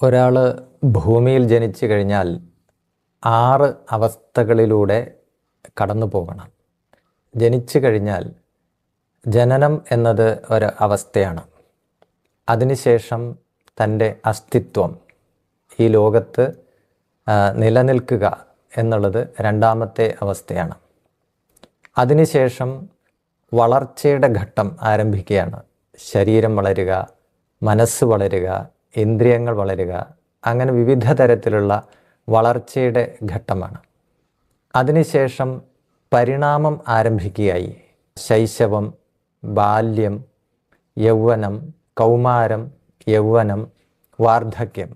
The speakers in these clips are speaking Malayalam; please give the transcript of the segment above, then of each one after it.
ഒരാൾ ഭൂമിയിൽ ജനിച്ചു കഴിഞ്ഞാൽ 6 അവസ്ഥകളിലൂടെ കടന്നു പോകണം. ജനിച്ചു കഴിഞ്ഞാൽ ജനനം എന്നത് ഒരു അവസ്ഥയാണ്. അതിനുശേഷം തൻ്റെ അസ്തിത്വം ഈ ലോകത്ത് നിലനിൽക്കുക എന്നുള്ളത് രണ്ടാമത്തെ അവസ്ഥയാണ്. അതിനുശേഷം വളർച്ചയുടെ ഘട്ടം ആരംഭിക്കുകയാണ്. ശരീരം വളരുക, മനസ്സ് വളരുക, ഇന്ദ്രിയങ്ങൾ വളരുക, അങ്ങനെ വിവിധ തരത്തിലുള്ള വളർച്ചയുടെ ഘട്ടമാണ്. അതിനുശേഷം പരിണാമം ആരംഭിക്കുകയായി. ശൈശവം, ബാല്യം, യൗവനം, കൗമാരം, യൗവനം, വാർദ്ധക്യം,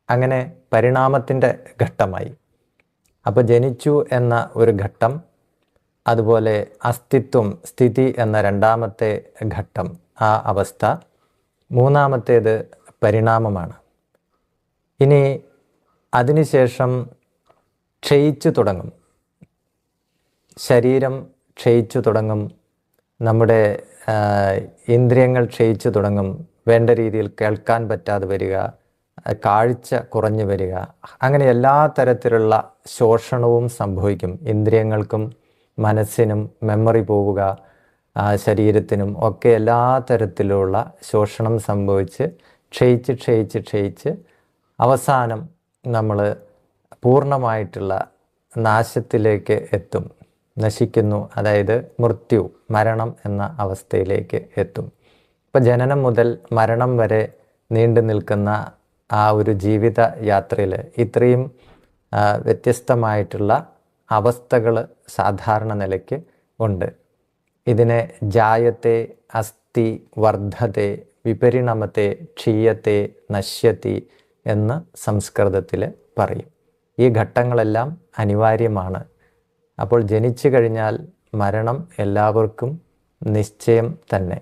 അങ്ങനെ പരിണാമത്തിൻ്റെ ഘട്ടമായി. അപ്പോൾ ജനിച്ചു എന്ന ഒരു ഘട്ടം, അതുപോലെ അസ്തിത്വം, സ്ഥിതി എന്ന രണ്ടാമത്തെ ഘട്ടം, ആ അവസ്ഥ. മൂന്നാമത്തേത് പരിണാമമാണ്. ഇനി അതിനുശേഷം ക്ഷയിച്ചു തുടങ്ങും. ശരീരം ക്ഷയിച്ചു തുടങ്ങും, നമ്മുടെ ഇന്ദ്രിയങ്ങൾ ക്ഷയിച്ചു തുടങ്ങും, വേണ്ട രീതിയിൽ കേൾക്കാൻ പറ്റാതെ വരിക, കാഴ്ച കുറഞ്ഞു വരിക, അങ്ങനെ എല്ലാ തരത്തിലുള്ള ശോഷണവും സംഭവിക്കും. ഇന്ദ്രിയങ്ങൾക്കും മനസ്സിനും മെമ്മറി പോവുക, ശരീരത്തിനും ഒക്കെ എല്ലാ തരത്തിലുള്ള ശോഷണം സംഭവിച്ച് ക്ഷയിച്ച് അവസാനം നമ്മൾ പൂർണ്ണമായിട്ടുള്ള നാശത്തിലേക്ക് എത്തും, നശിക്കുന്നു. അതായത് മൃത്യു, മരണം എന്ന അവസ്ഥയിലേക്ക് എത്തും. ഇപ്പം ജനനം മുതൽ മരണം വരെ നീണ്ടു നിൽക്കുന്ന ആ ഒരു ജീവിത യാത്രയിൽ ഇത്രയും വ്യത്യസ്തമായിട്ടുള്ള അവസ്ഥകൾ സാധാരണ നിലയ്ക്ക് ഉണ്ട്. ഇതിനെ ജായത്തെ, അസ്ഥി, വർദ്ധത്തെ, വിപരിണമത്തെ, ക്ഷീയത്തെ, നശ്യത്തി എന്ന് സംസ്കൃതത്തിൽ പറയും. ഈ ഘട്ടങ്ങളെല്ലാം അനിവാര്യമാണ്. അപ്പോൾ ജനിച്ചു കഴിഞ്ഞാൽ മരണം എല്ലാവർക്കും നിശ്ചയം തന്നെ.